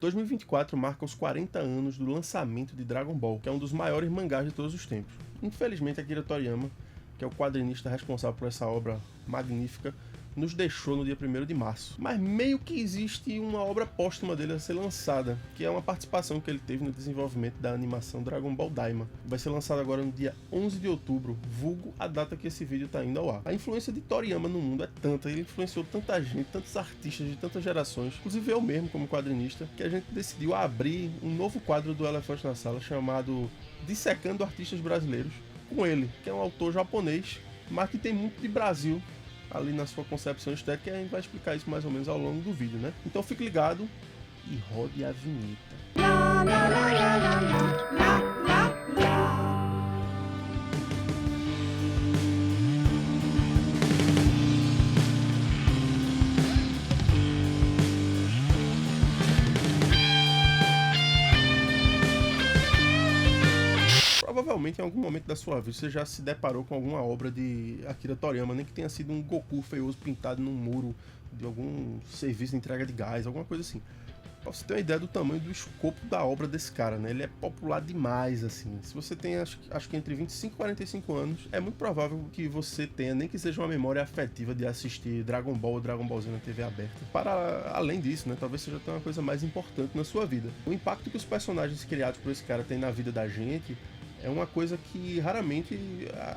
2024 marca os 40 anos do lançamento de Dragon Ball, que é um dos maiores mangás de todos os tempos. Infelizmente, Akira Toriyama, que é o quadrinista responsável por essa obra magnífica, nos deixou no dia 1º de março. Mas meio que existe uma obra póstuma dele a ser lançada, que é uma participação que ele teve no desenvolvimento da animação Dragon Ball Daima. Vai ser lançado agora no dia 11 de outubro, vulgo a data que esse vídeo está indo ao ar. A influência de Toriyama no mundo é tanta, ele influenciou tanta gente, tantos artistas de tantas gerações, inclusive eu mesmo como quadrinista, que a gente decidiu abrir um novo quadro do Elefante na Sala chamado Dissecando Artistas Brasileiros, com ele, que é um autor japonês, mas que tem muito de Brasil ali na sua concepção estética, e a gente vai explicar isso mais ou menos ao longo do vídeo, né? Então fique ligado e rode a vinheta. Provavelmente em algum momento da sua vida você já se deparou com alguma obra de Akira Toriyama, nem que tenha sido um Goku feioso pintado num muro de algum serviço de entrega de gás, alguma coisa assim. Pra você ter uma ideia do tamanho do escopo da obra desse cara, né? Ele é popular demais, assim. Se você tem, acho que entre 25 e 45 anos, é muito provável que você tenha, nem que seja uma memória afetiva de assistir Dragon Ball ou Dragon Ball Z na TV aberta. Para além disso, né? Talvez seja até uma coisa mais importante na sua vida. O impacto que os personagens criados por esse cara têm na vida da gente é uma coisa que raramente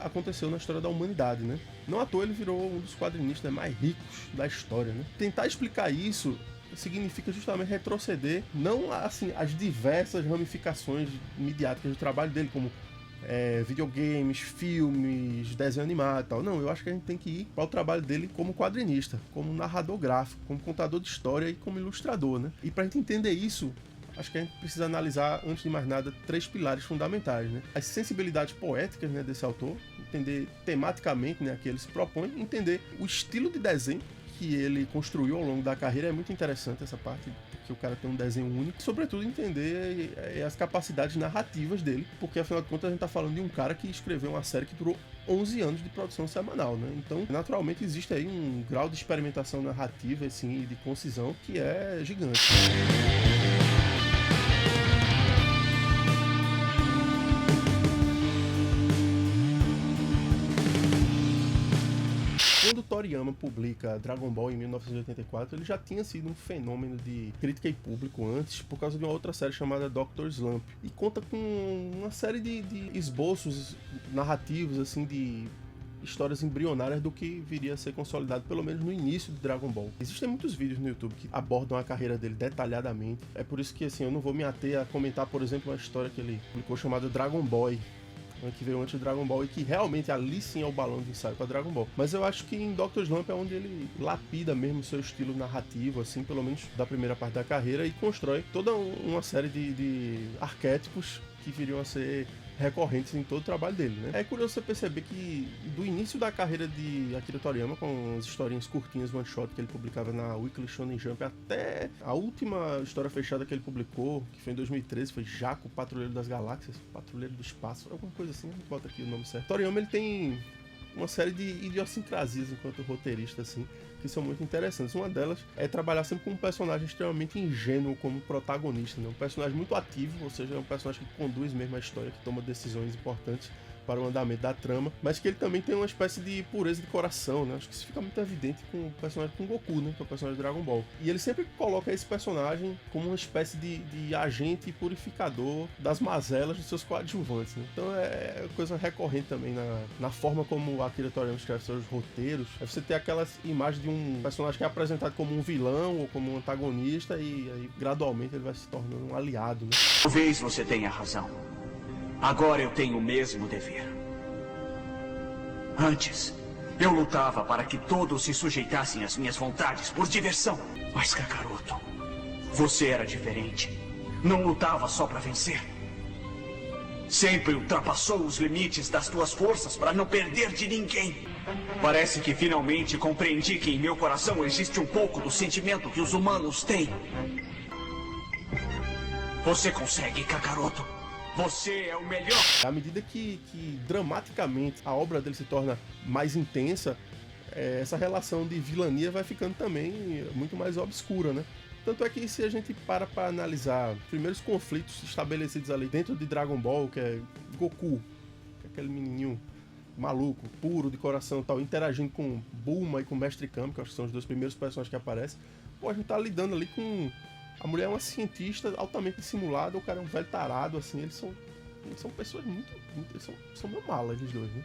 aconteceu na história da humanidade, né? Não à toa ele virou um dos quadrinistas mais ricos da história, né? Tentar explicar isso significa justamente retroceder, não assim, as diversas ramificações midiáticas do trabalho dele, como videogames, filmes, desenho animado e tal. Não, eu acho que a gente tem que ir para o trabalho dele como quadrinista, como narrador gráfico, como contador de história e como ilustrador, né? E para a gente entender isso, acho que a gente precisa analisar, antes de mais nada, 3 pilares fundamentais, né? As sensibilidades poéticas, né, desse autor, entender tematicamente, né, a que ele se propõe, entender o estilo de desenho que ele construiu ao longo da carreira. É muito interessante essa parte, porque o cara tem um desenho único, e, sobretudo, entender as capacidades narrativas dele, porque afinal de contas a gente está falando de um cara que escreveu uma série que durou 11 anos de produção semanal, né? Então, naturalmente, existe aí um grau de experimentação narrativa, assim, e de concisão que é gigante. Quando Toriyama publica Dragon Ball em 1984, ele já tinha sido um fenômeno de crítica e público antes, por causa de uma outra série chamada Dr. Slump, e conta com uma série de esboços narrativos, assim, de histórias embrionárias do que viria a ser consolidado, pelo menos no início de Dragon Ball. Existem muitos vídeos no YouTube que abordam a carreira dele detalhadamente, é por isso que, assim, eu não vou me ater a comentar, por exemplo, uma história que ele publicou chamada Dragon Boy, que veio antes do Dragon Ball, e que realmente ali sim é o balão de ensaio para Dragon Ball. Mas eu acho que em Dr. Slump é onde ele lapida mesmo o seu estilo narrativo, assim, pelo menos da primeira parte da carreira, e constrói toda uma série de arquétipos que viriam a ser recorrentes em todo o trabalho dele, né? É curioso você perceber que do início da carreira de Akira Toriyama, com as historinhas curtinhas one shot que ele publicava na Weekly Shonen Jump, até a última história fechada que ele publicou, que foi em 2013, foi Jaco, Patrulheiro das Galáxias, Patrulheiro do Espaço, alguma coisa assim, não bota aqui o nome certo. Toriyama, ele tem uma série de idiosincrasias enquanto roteirista, assim, que são muito interessantes. Uma delas é trabalhar sempre com um personagem extremamente ingênuo como protagonista, né? Um personagem muito ativo, ou seja, é um personagem que conduz mesmo a história, que toma decisões importantes para o andamento da trama, mas que ele também tem uma espécie de pureza de coração, né? Acho que isso fica muito evidente com o personagem com Goku, né? Que é o personagem de Dragon Ball. E ele sempre coloca esse personagem como uma espécie de agente purificador das mazelas dos seus coadjuvantes, né? Então é coisa recorrente também na forma como o Akira Toriyama escreve seus roteiros. É você ter aquelas imagens de um personagem que é apresentado como um vilão ou como um antagonista, e aí gradualmente ele vai se tornando um aliado, né? Talvez você tenha razão. Agora eu tenho o mesmo dever. Antes, eu lutava para que todos se sujeitassem às minhas vontades por diversão. Mas, Kakaroto, você era diferente. Não lutava só para vencer. Sempre ultrapassou os limites das tuas forças para não perder de ninguém. Parece que finalmente compreendi que em meu coração existe um pouco do sentimento que os humanos têm. Você consegue, Kakaroto. Você é o melhor! À medida que dramaticamente a obra dele se torna mais intensa, essa relação de vilania vai ficando também muito mais obscura, né? Tanto é que se a gente para analisar os primeiros conflitos estabelecidos ali dentro de Dragon Ball, que é Goku, que é aquele menininho maluco, puro de coração e tal, interagindo com Bulma e com Mestre Kami, que eu acho que são os dois primeiros personagens que aparecem, pô, a gente tá lidando ali com... A mulher é uma cientista altamente dissimulada, o cara é um velho tarado, assim, eles são pessoas muito eles são meio malas, eles dois, né?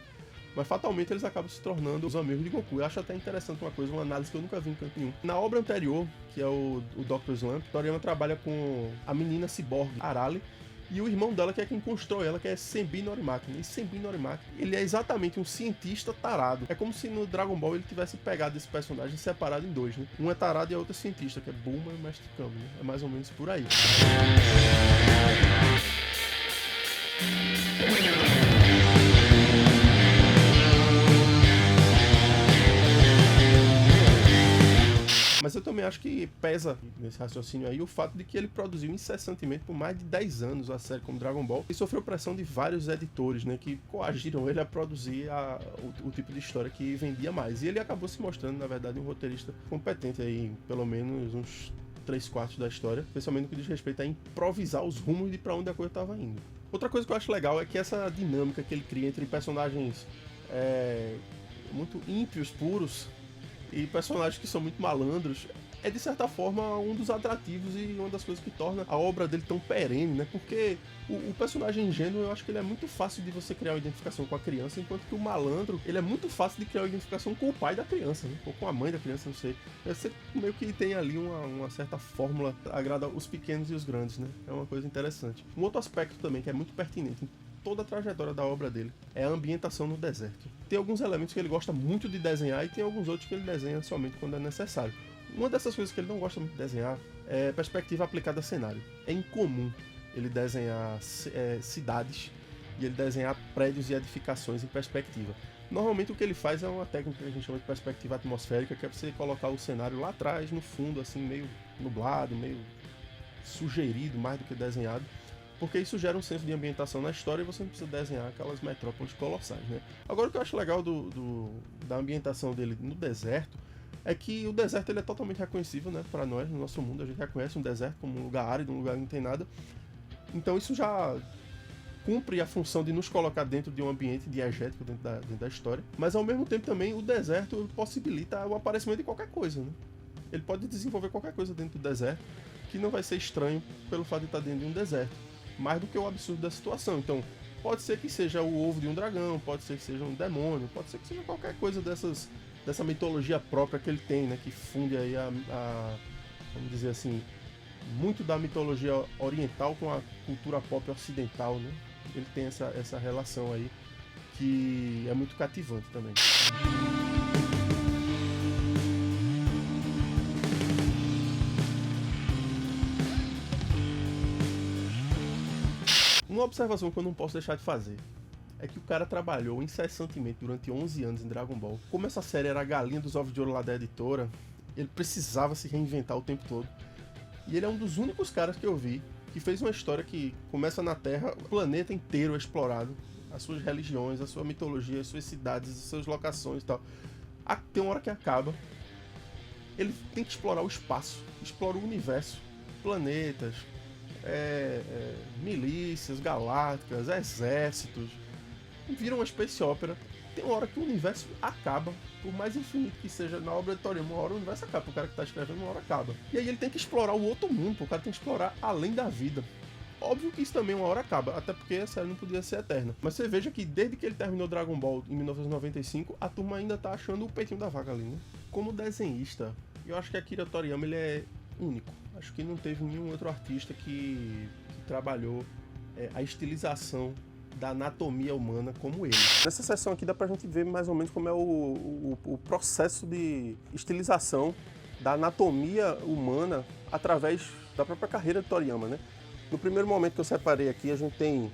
Mas fatalmente eles acabam se tornando os amigos de Goku. Eu acho até interessante uma análise que eu nunca vi em canto nenhum. Na obra anterior, que é o Dr. Slump, Toriyama trabalha com a menina ciborgue Arale e o irmão dela, que é quem constrói ela, que é Senbei Norimaki. E Senbei Norimaki, ele é exatamente um cientista tarado. É como se no Dragon Ball ele tivesse pegado esse personagem separado em dois, né? Um é tarado e a outra é cientista, que é Bulma e o Mestre Kami, né? É mais ou menos por aí. Mas eu também acho que pesa nesse raciocínio aí o fato de que ele produziu incessantemente por mais de 10 anos a série como Dragon Ball e sofreu pressão de vários editores, né, que coagiram ele a produzir o tipo de história que vendia mais. E ele acabou se mostrando, na verdade, um roteirista competente aí, pelo menos uns 3/4 da história, especialmente no que diz respeito a improvisar os rumos de pra onde a coisa estava indo. Outra coisa que eu acho legal é que essa dinâmica que ele cria entre personagens muito ímpios, puros, e personagens que são muito malandros, é de certa forma um dos atrativos e uma das coisas que torna a obra dele tão perene, né? Porque o personagem ingênuo, eu acho que ele é muito fácil de você criar uma identificação com a criança, enquanto que o malandro, ele é muito fácil de criar uma identificação com o pai da criança, né? Ou com a mãe da criança, não sei. Você meio que tem ali uma certa fórmula que agrada os pequenos e os grandes, né? É uma coisa interessante. Um outro aspecto também que é muito pertinente toda a trajetória da obra dele é a ambientação no deserto. Tem alguns elementos que ele gosta muito de desenhar e tem alguns outros que ele desenha somente quando é necessário. Uma dessas coisas que ele não gosta muito de desenhar é perspectiva aplicada a cenário. É incomum ele desenhar cidades e ele desenhar prédios e edificações em perspectiva. Normalmente o que ele faz é uma técnica que a gente chama de perspectiva atmosférica, que é você colocar o cenário lá atrás, no fundo, assim, meio nublado, meio sugerido mais do que desenhado, porque isso gera um senso de ambientação na história e você não precisa desenhar aquelas metrópoles colossais, né? Agora, o que eu acho legal da ambientação dele no deserto é que o deserto ele é totalmente reconhecível, né, para nós, no nosso mundo. A gente reconhece um deserto como um lugar árido, um lugar que não tem nada. Então isso já cumpre a função de nos colocar dentro de um ambiente diegético dentro da história. Mas ao mesmo tempo também o deserto possibilita o aparecimento de qualquer coisa, né? Ele pode desenvolver qualquer coisa dentro do deserto que não vai ser estranho pelo fato de estar dentro de um deserto, mais do que o absurdo da situação. Então, pode ser que seja o ovo de um dragão, pode ser que seja um demônio, pode ser que seja qualquer coisa dessa mitologia própria que ele tem, né? Que funde aí vamos dizer assim, muito da mitologia oriental com a cultura pop ocidental, né? Ele tem essa relação aí que é muito cativante também. Uma observação que eu não posso deixar de fazer é que o cara trabalhou incessantemente durante 11 anos em Dragon Ball. Como essa série era a galinha dos ovos de ouro lá da editora, ele precisava se reinventar o tempo todo. E ele é um dos únicos caras que eu vi que fez uma história que começa na Terra, o planeta inteiro é explorado, as suas religiões, a sua mitologia, as suas cidades, as suas locações e tal. Tem uma hora que acaba, ele tem que explorar o espaço, explora o universo, planetas, milícias galácticas, exércitos, vira uma space opera. Tem uma hora que o universo acaba, por mais infinito que seja na obra de Toriyama, uma hora o universo acaba, o cara que tá escrevendo, uma hora acaba. E aí ele tem que explorar o outro mundo, o cara tem que explorar além da vida. Óbvio que isso também uma hora acaba, até porque a série não podia ser eterna. Mas você veja que desde que ele terminou Dragon Ball em 1995, a turma ainda tá achando o peitinho da vaca ali, né? Como desenhista, eu acho que Akira Toriyama ele é único. Acho que não teve nenhum outro artista que trabalhou a estilização da anatomia humana como ele. Nessa seção aqui dá pra gente ver mais ou menos como é o processo de estilização da anatomia humana através da própria carreira de Toriyama, né? No primeiro momento que eu separei aqui, a gente tem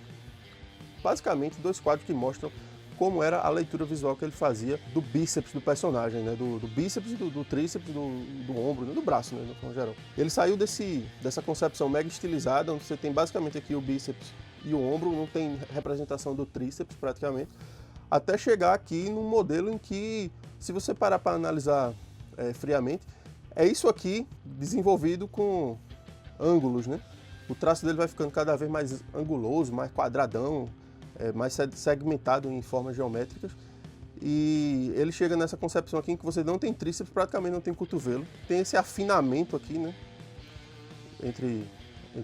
basicamente 2 quadros que mostram como era a leitura visual que ele fazia do bíceps do personagem, né? Do bíceps, do tríceps, do ombro, né? Do braço, né? De forma geral. Ele saiu dessa concepção mega estilizada, onde você tem basicamente aqui o bíceps e o ombro, não tem representação do tríceps praticamente, até chegar aqui num modelo em que, se você parar para analisar friamente, É isso aqui desenvolvido com ângulos, né? O traço dele vai ficando cada vez mais anguloso, mais quadradão, mais segmentado em formas geométricas. E ele chega nessa concepção aqui em que você não tem tríceps, praticamente não tem cotovelo. Tem esse afinamento aqui, né? Entre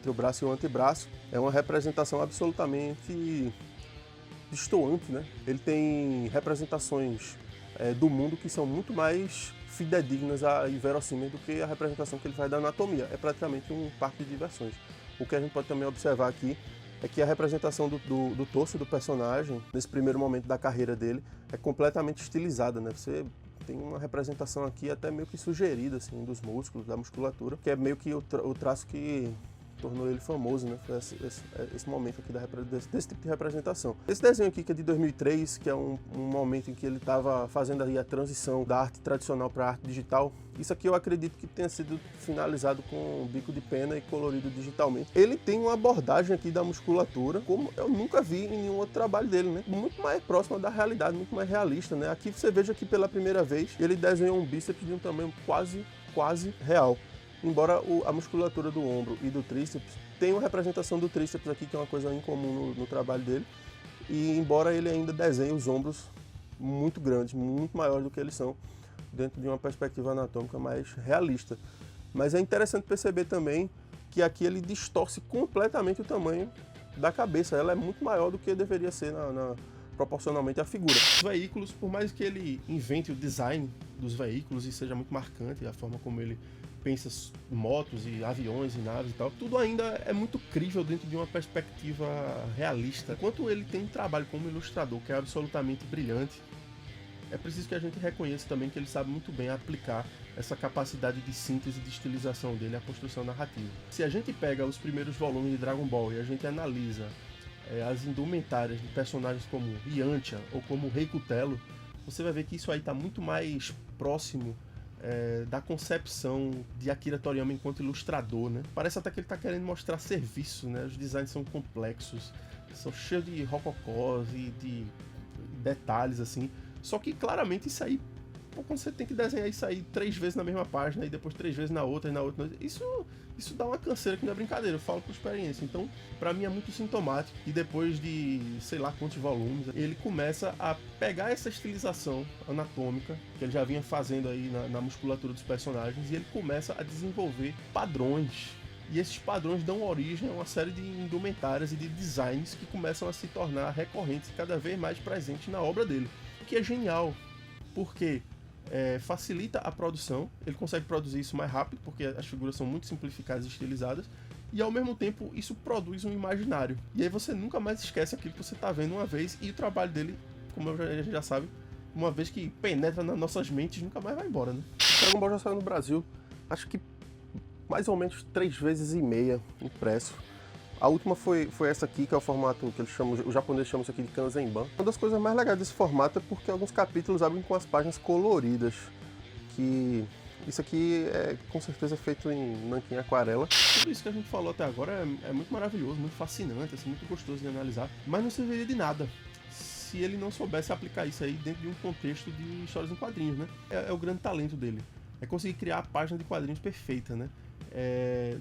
o braço e o antebraço. É uma representação absolutamente destoante, né? Ele tem representações do mundo que são muito mais fidedignas e verossímeis do que a representação que ele faz da anatomia. É praticamente um parque de diversões. O que a gente pode também observar aqui é que a representação do torso do personagem, nesse primeiro momento da carreira dele, é completamente estilizada, né? Você tem uma representação aqui até meio que sugerida, assim, dos músculos, da musculatura, que é meio que o traço que tornou ele famoso, né? Foi esse momento aqui desse tipo de representação. Esse desenho aqui, que é de 2003, que é um momento em que ele estava fazendo aí a transição da arte tradicional para a arte digital, isso aqui eu acredito que tenha sido finalizado com bico de pena e colorido digitalmente. Ele tem uma abordagem aqui da musculatura, como eu nunca vi em nenhum outro trabalho dele, né? Muito mais próxima da realidade, muito mais realista, né? Aqui você veja que pela primeira vez ele desenhou um bíceps de um tamanho quase real. Embora a musculatura do ombro e do tríceps tenha uma representação do tríceps aqui, que é uma coisa incomum no trabalho dele, e embora ele ainda desenhe os ombros muito grandes, muito maiores do que eles são, dentro de uma perspectiva anatômica mais realista. Mas é interessante perceber também que aqui ele distorce completamente o tamanho da cabeça. Ela é muito maior do que deveria ser proporcionalmente à figura. Os veículos, por mais que ele invente o design dos veículos e seja muito marcante, a forma como ele pensa motos e aviões e naves e tal, tudo ainda é muito crível dentro de uma perspectiva realista. Enquanto ele tem um trabalho como ilustrador que é absolutamente brilhante, é preciso que a gente reconheça também que ele sabe muito bem aplicar essa capacidade de síntese e de estilização dele à construção narrativa. Se a gente pega os primeiros volumes de Dragon Ball e a gente analisa as indumentárias de personagens como Yantia ou como Rei Cutelo, você vai ver que isso aí está muito mais próximo da concepção de Akira Toriyama enquanto ilustrador, né? Parece até que ele está querendo mostrar serviço, né? Os designs são complexos, são cheios de rococós e de detalhes assim. Só que claramente isso aí, quando você tem que desenhar isso aí 3 vezes na mesma página e depois 3 vezes na outra e na outra, isso dá uma canseira que não é brincadeira, eu falo por experiência. Então, pra mim é muito sintomático e depois de sei lá quantos volumes, ele começa a pegar essa estilização anatômica que ele já vinha fazendo aí na musculatura dos personagens e ele começa a desenvolver padrões. E esses padrões dão origem a uma série de indumentárias e de designs que começam a se tornar recorrentes e cada vez mais presentes na obra dele. O que é genial, porque facilita a produção, ele consegue produzir isso mais rápido, porque as figuras são muito simplificadas e estilizadas, e ao mesmo tempo isso produz um imaginário. E aí você nunca mais esquece aquilo que você está vendo uma vez, e o trabalho dele, como a gente já sabe, uma vez que penetra nas nossas mentes, nunca mais vai embora, né? O Dragon Ball já saiu no Brasil, acho que mais ou menos 3 vezes e meia impresso. A última foi essa aqui, que é o formato que eles chamam, o japonês chama isso aqui de Kanzenban. Uma das coisas mais legais desse formato é porque alguns capítulos abrem com as páginas coloridas, que isso aqui é com certeza feito em nanquim aquarela. Tudo isso que a gente falou até agora é muito maravilhoso, muito fascinante, assim, muito gostoso de analisar, mas não serviria de nada se ele não soubesse aplicar isso aí dentro de um contexto de histórias em quadrinhos, né? É o grande talento dele, é conseguir criar a página de quadrinhos perfeita, né?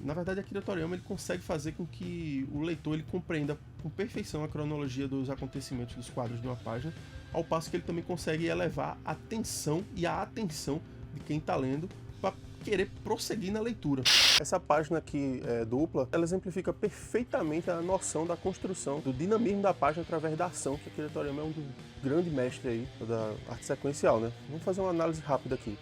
Na verdade, Akira Toriyama ele consegue fazer com que o leitor ele compreenda com perfeição a cronologia dos acontecimentos dos quadros de uma página, ao passo que ele também consegue elevar a tensão e a atenção de quem está lendo para querer prosseguir na leitura. Essa página aqui dupla, ela exemplifica perfeitamente a noção da construção, do dinamismo da página através da ação, que Akira Toriyama é um grande mestre aí da arte sequencial, né? Vamos fazer uma análise rápida aqui.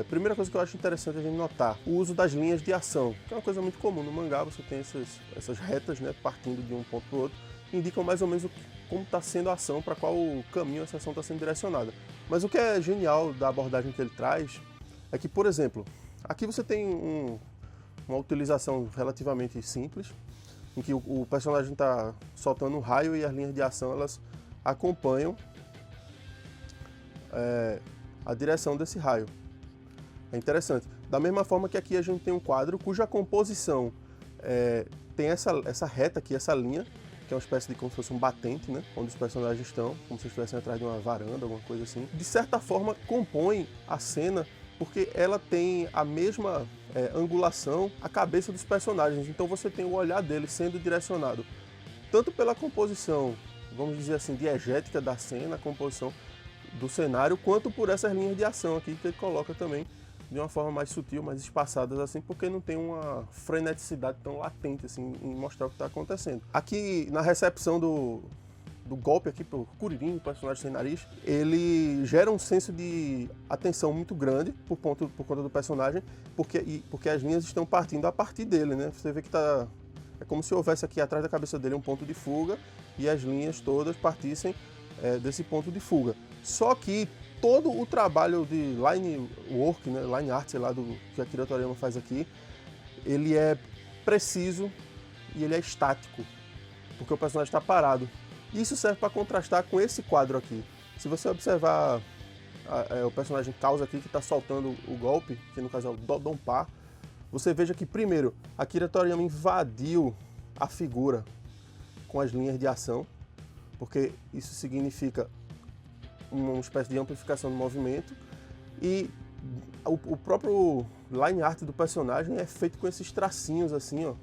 Primeira coisa que eu acho interessante a gente notar, o uso das linhas de ação, que é uma coisa muito comum no mangá. Você tem essas retas, né, partindo de um ponto para o outro, indicam mais ou menos como está sendo a ação, para qual caminho essa ação está sendo direcionada. Mas o que é genial da abordagem que ele traz é que, por exemplo, aqui você tem uma utilização relativamente simples, em que o personagem está soltando um raio e as linhas de ação elas acompanham a direção desse raio. É interessante. Da mesma forma que aqui a gente tem um quadro cuja composição tem essa reta aqui, essa linha, que é uma espécie de como se fosse um batente, né? Onde os personagens estão, como se estivessem atrás de uma varanda, alguma coisa assim. De certa forma, compõe a cena porque ela tem a mesma angulação, a cabeça dos personagens. Então você tem o olhar dele sendo direcionado tanto pela composição, vamos dizer assim, diegética da cena, a composição do cenário, quanto por essas linhas de ação aqui que ele coloca também de uma forma mais sutil, mais espaçadas assim, porque não tem uma freneticidade tão latente assim em mostrar o que está acontecendo. Aqui na recepção do golpe aqui pro Kuririn, o personagem sem nariz, ele gera um senso de atenção muito grande por conta do personagem, porque as linhas estão partindo a partir dele, né? Você vê que é como se houvesse aqui atrás da cabeça dele um ponto de fuga e as linhas todas partissem desse ponto de fuga. Só que todo o trabalho de line work, né, line art, sei lá, que a Akira Toriyama faz aqui, ele é preciso e ele é estático, porque o personagem está parado. Isso serve para contrastar com esse quadro aqui. Se você observar o personagem Causa aqui, que está soltando o golpe, que no caso é o Dodonpa, você veja que, primeiro, Akira Toriyama invadiu a figura com as linhas de ação, porque isso significa uma espécie de amplificação do movimento, e o próprio line art do personagem é feito com esses tracinhos assim, ó,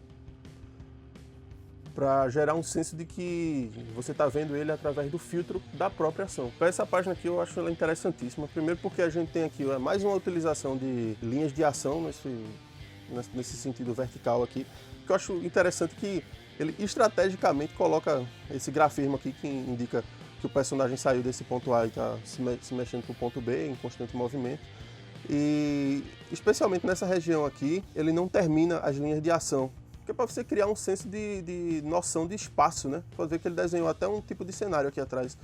para gerar um senso de que você está vendo ele através do filtro da própria ação. Para essa página aqui eu acho ela interessantíssima, primeiro porque a gente tem aqui mais uma utilização de linhas de ação nesse sentido vertical aqui, que eu acho interessante que ele estrategicamente coloca esse grafismo aqui que indica que o personagem saiu desse ponto A e está se mexendo para o ponto B em constante movimento. E especialmente nessa região aqui, ele não termina as linhas de ação, que é para você criar um senso de noção de espaço, né? Pode ver que ele desenhou até um tipo de cenário aqui atrás,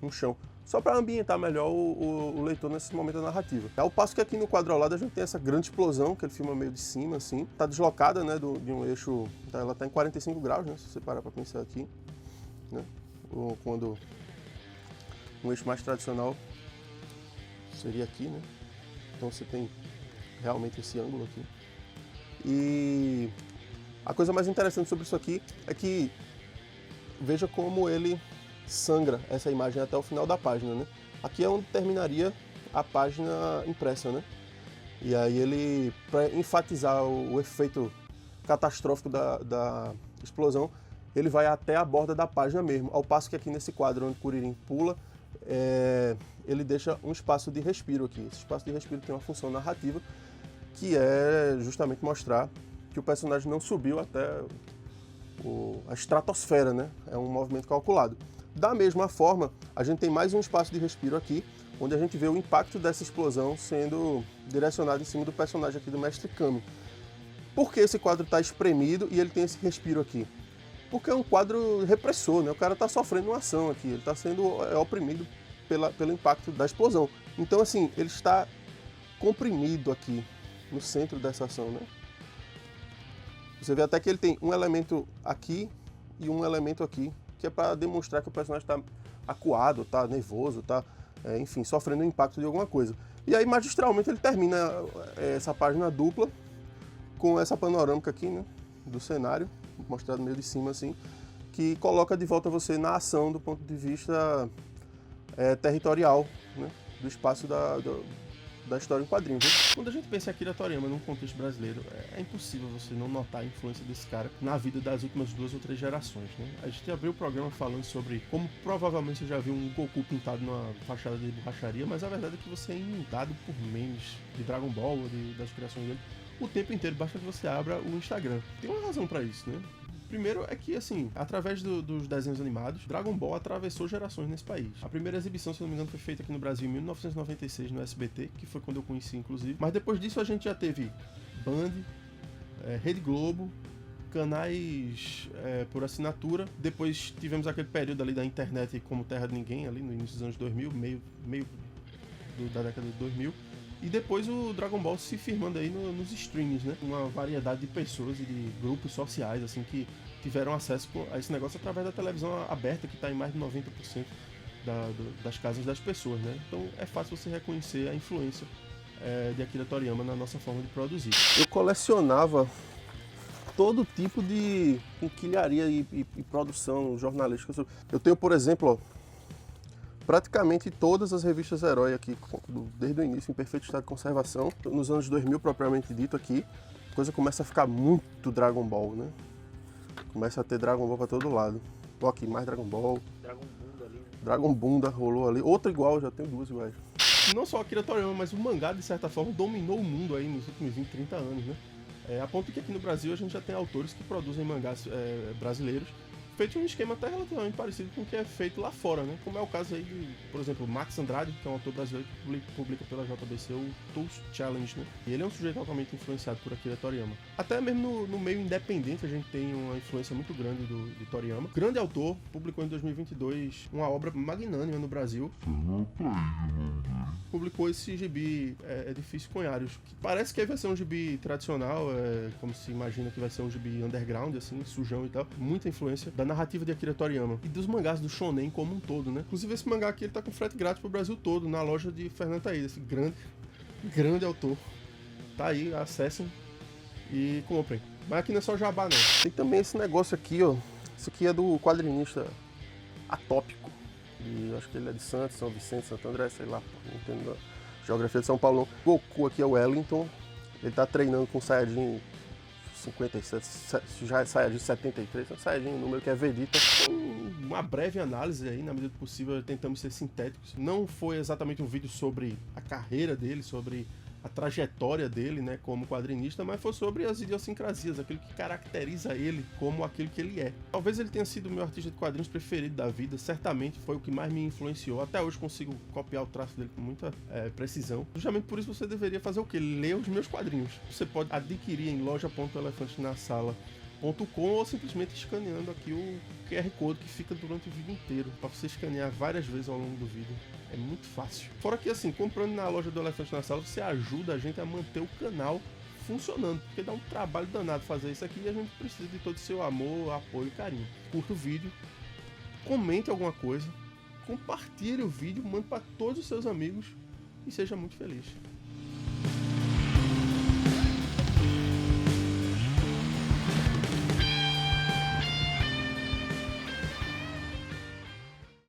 um chão, só para ambientar melhor o leitor nesse momento da narrativa. Ao passo que aqui no quadro ao lado a gente tem essa grande explosão, que ele filma meio de cima, assim. Tá deslocada, né, de um eixo, ela tá em 45 graus, né, se você parar para pensar aqui, né? Quando um eixo mais tradicional seria aqui, né? Então você tem realmente esse ângulo aqui. E a coisa mais interessante sobre isso aqui é que veja como ele sangra essa imagem até o final da página, né? Aqui é onde terminaria a página impressa, né? E aí ele, para enfatizar o efeito catastrófico da explosão, ele vai até a borda da página mesmo, ao passo que aqui nesse quadro onde Kuririn pula, ele deixa um espaço de respiro aqui. Esse espaço de respiro tem uma função narrativa, que é justamente mostrar que o personagem não subiu até a estratosfera, né? É um movimento calculado. Da mesma forma, a gente tem mais um espaço de respiro aqui, onde a gente vê o impacto dessa explosão sendo direcionado em cima do personagem aqui do Mestre Kami. Por que esse quadro está espremido e ele tem esse respiro aqui? Porque é um quadro repressor, né? O cara está sofrendo uma ação aqui, ele está sendo oprimido pelo impacto da explosão. Então, assim, ele está comprimido aqui no centro dessa ação, né? Você vê até que ele tem um elemento aqui e um elemento aqui, que é para demonstrar que o personagem está acuado, está nervoso, está, enfim, sofrendo o impacto de alguma coisa. E aí, magistralmente, ele termina essa página dupla com essa panorâmica aqui, né, do cenário, mostrado meio de cima assim, que coloca de volta você na ação do ponto de vista territorial, né, do espaço da história em quadrinhos. Né? Quando a gente pensa em Akira Toriyama num contexto brasileiro, é impossível você não notar a influência desse cara na vida das últimas 2 ou 3 gerações. Né? A gente abriu o programa falando sobre como provavelmente você já viu um Goku pintado numa fachada de borracharia, mas a verdade é que você é inundado por memes de Dragon Ball, das criações dele, o tempo inteiro, basta que você abra o Instagram. Tem uma razão pra isso, né? Primeiro é que, assim, através dos desenhos animados, Dragon Ball atravessou gerações nesse país. A primeira exibição, se não me engano, foi feita aqui no Brasil em 1996, no SBT, que foi quando eu conheci, inclusive. Mas depois disso a gente já teve Band, Rede Globo, canais por assinatura. Depois tivemos aquele período ali da internet como Terra de Ninguém, ali no início dos anos 2000, meio da década de 2000. E depois o Dragon Ball se firmando aí nos streams, né? Uma variedade de pessoas e de grupos sociais, assim, que tiveram acesso a esse negócio através da televisão aberta, que está em mais de 90% das casas das pessoas, né? Então é fácil você reconhecer a influência de Akira Toriyama na nossa forma de produzir. Eu colecionava todo tipo de quinquilharia e produção jornalística. Eu tenho, por exemplo, praticamente todas as revistas Herói aqui, desde o início, em perfeito estado de conservação. Nos anos 2000, propriamente dito aqui, a coisa começa a ficar muito Dragon Ball, né? Começa a ter Dragon Ball pra todo lado. Ó, aqui, mais Dragon Ball. Dragon Bunda ali, né? Dragon Bunda rolou ali. Outra igual, já tenho duas iguais. Não só Akira Toriyama, mas o mangá, de certa forma, dominou o mundo aí nos últimos 20, 30 anos, né? A ponto que aqui no Brasil a gente já tem autores que produzem mangás brasileiros feito um esquema até relativamente parecido com o que é feito lá fora, né? Como é o caso aí de, por exemplo, Max Andrade, que é um autor brasileiro que publica pela JBC o Tools Challenge, né? E ele é um sujeito altamente influenciado por Akira Toriyama. Até mesmo no meio independente a gente tem uma influência muito grande de Toriyama. Grande autor, publicou em 2022 uma obra magnânima no Brasil. Publicou esse gibi Edifício Cunhários, que parece que vai ser um gibi tradicional, como se imagina que vai ser um gibi underground, assim, sujão e tal. Muita influência da narrativa de Akira Toriyama e dos mangás do shonen como um todo, né? Inclusive esse mangá aqui ele tá com frete grátis pro Brasil todo, na loja de Fernando Taída, esse grande autor. Tá aí, acessem e comprem. Mas aqui não é só jabá, não. Tem também esse negócio aqui, ó. Isso aqui é do quadrinista Atópico. E acho que ele é de Santos, São Vicente, Santo André, sei lá, não entendo a geografia de São Paulo. Goku aqui é o Wellington. Ele tá treinando com o Saiyajin 57, já é Saiyajin 73, é Saiyajin, um número que é Vegeta. Uma breve análise aí, na medida do possível, tentamos ser sintéticos. Não foi exatamente um vídeo sobre a carreira dele, sobre a trajetória dele, né, como quadrinista, mas foi sobre as idiosincrasias, aquilo que caracteriza ele como aquilo que ele é. Talvez ele tenha sido o meu artista de quadrinhos preferido da vida, certamente foi o que mais me influenciou. Até hoje consigo copiar o traço dele com muita precisão. Justamente por isso você deveria fazer o quê? Ler os meus quadrinhos. Você pode adquirir em loja.elefantenasala.com ou simplesmente escaneando aqui o QR Code que fica durante o vídeo inteiro, para você escanear várias vezes ao longo do vídeo. É muito fácil. Fora que assim, comprando na loja do Elefante na Sala, você ajuda a gente a manter o canal funcionando, porque dá um trabalho danado fazer isso aqui e a gente precisa de todo o seu amor, apoio e carinho. Curta o vídeo, comente alguma coisa, compartilhe o vídeo, mande para todos os seus amigos e seja muito feliz.